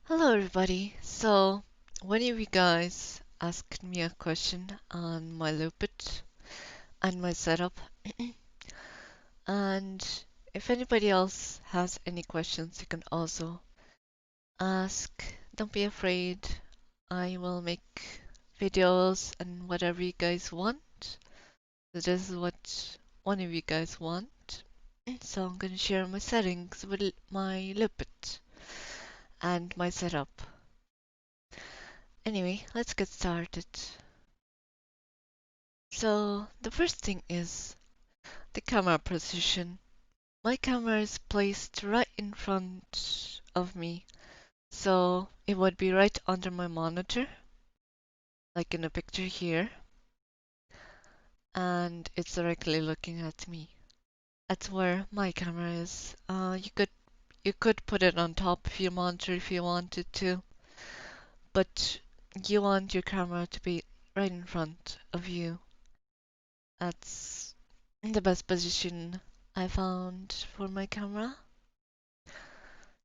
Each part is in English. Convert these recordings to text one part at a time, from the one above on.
Hello everybody. So, one of you guys asked me a question on my Luppet and my setup. And if anybody else has any questions, you can also ask. Don't be afraid. I will make videos and whatever you guys want. So this is what one of you guys want. So I'm going to share my settings with my Luppet and my setup. Anyway, let's get started. So the first thing is the camera position. My camera is placed right in front of me, so it would be right under my monitor, like in the picture here, and it's directly looking at me. That's where my camera is. You could put it on top of your monitor if you wanted to, but you want your camera to be right in front of you. That's the best position I found for my camera.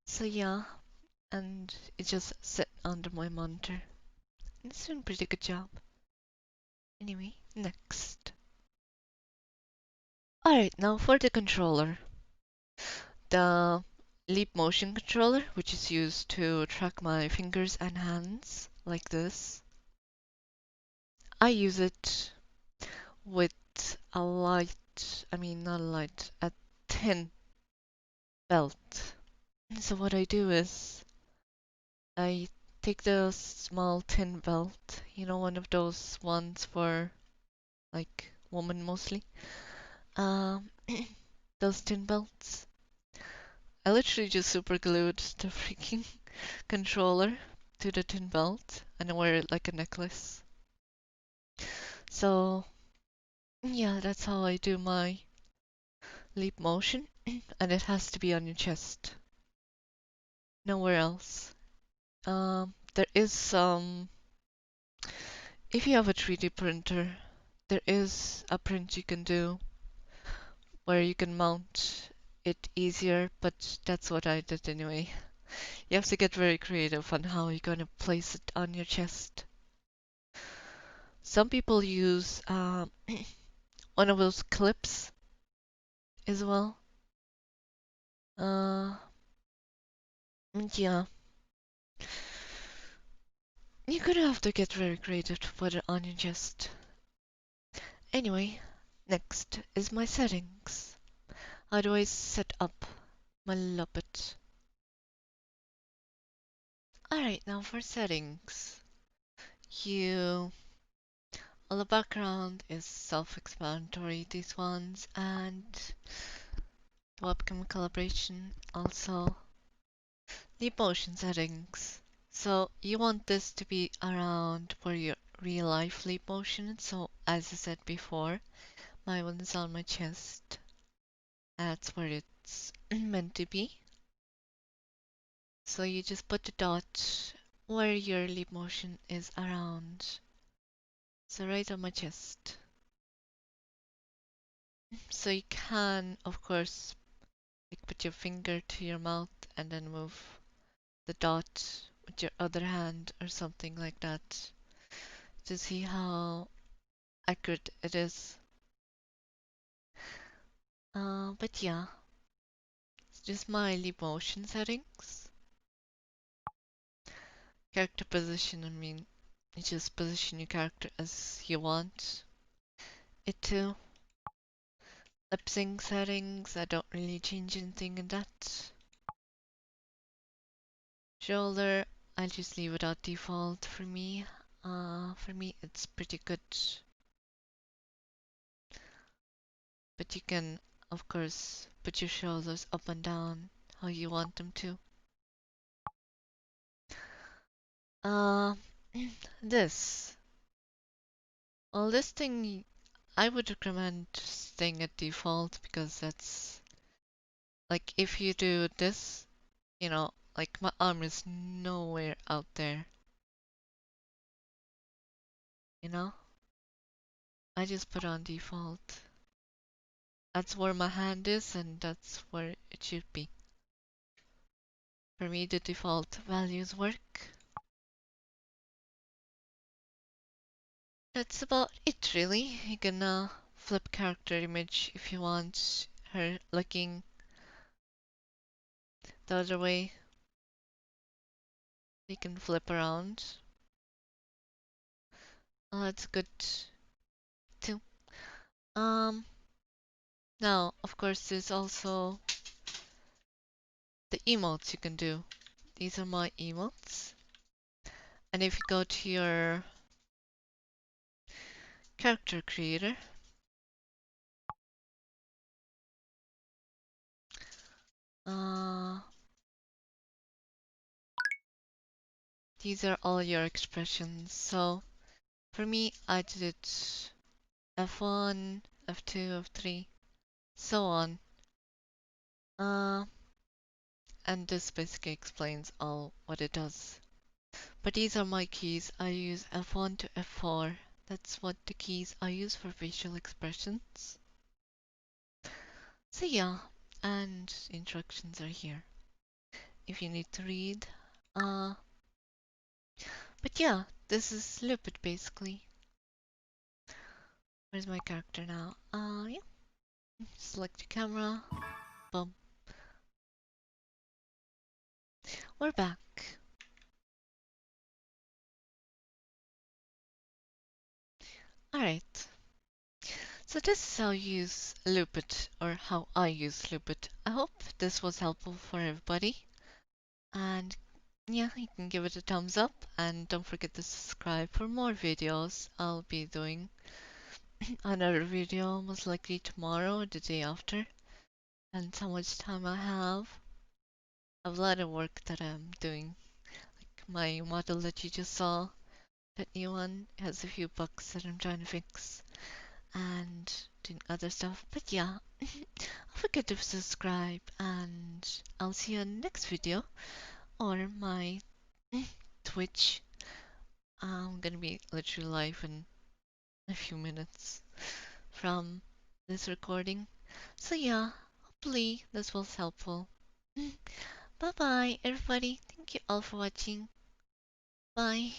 So yeah, and it just sat under my monitor. It's doing a pretty good job. Anyway, next. Alright, now for the controller. The LeapMotion controller, which is used to track my fingers and hands, like this. I use it with a not a light, a thin belt. So what I do is, I take the small tin belt, one of those ones for like women mostly. Um, those tin belts. I literally just super glued the freaking controller to the tin belt and I wear it like a necklace. So yeah, that's how I do my LeapMotion, and it has to be on your chest, nowhere else. There is some. If you have a 3D printer, there is a print you can do where you can mount it easier, but that's what I did anyway. You have to get very creative on how you're gonna place it on your chest. Some people use one of those clips as well. Uh, yeah, you're gonna have to get very creative to put it on your chest. Anyway, next is my settings. How do I set up my Luppet? Alright, now for settings. You Well, the background is self-explanatory, these ones, and webcam calibration, also the motion settings. So you want this to be around where your real life leap motion. So as I said before, my one is on my chest. That's where it's meant to be. So you just put the dot where your leap motion is around. So right on my chest. So you can, of course, like put your finger to your mouth and then move the dot with your other hand or something like that to see how accurate it is. But yeah, it's just my leap motion settings. Character position, you just position your character as you want it to. Lip sync settings, I don't really change anything in that. Shoulder, I'll just leave it at default for me. For me, it's pretty good. But you can, of course, put your shoulders up and down how you want them to. Uh, this. Well, this thing I would recommend staying at default because that's like if you do this, like my arm is nowhere out there, you know? I just put on default. That's where my hand is and that's where it should be. For me, the default values work. That's about it, really. You can flip character image if you want her looking the other way. You can flip around. That's good too. Um, Now, of course, there's also the emotes you can do. These are my emotes. And if you go to your character creator, uh, these are all your expressions. So for me, I did it F1, F2, F3, so on. Uh, and this basically explains all what it does. But these are my keys. I use F1 to F4. That's what the keys I use for facial expressions. So yeah, and instructions are here if you need to read. Uh, but yeah, this is Luppet basically. Where's my character now? Yeah, select the camera. Boom. We're back. Alright, so this is how you use Luppet, or how I use Luppet. I hope this was helpful for everybody. And yeah, you can give it a thumbs up, and don't forget to subscribe for more videos. I'll be doing another video most likely tomorrow or the day after. And how much time I have. I have a lot of work that I'm doing. Like my model that you just saw, that new one, has a few bugs that I'm trying to fix. And doing other stuff. But yeah, don't forget to subscribe, and I'll see you in the next video or my Twitch. I'm gonna be literally live in a few minutes from this recording. So yeah, hopefully this was helpful. Bye bye, everybody. Thank you all for watching. Bye.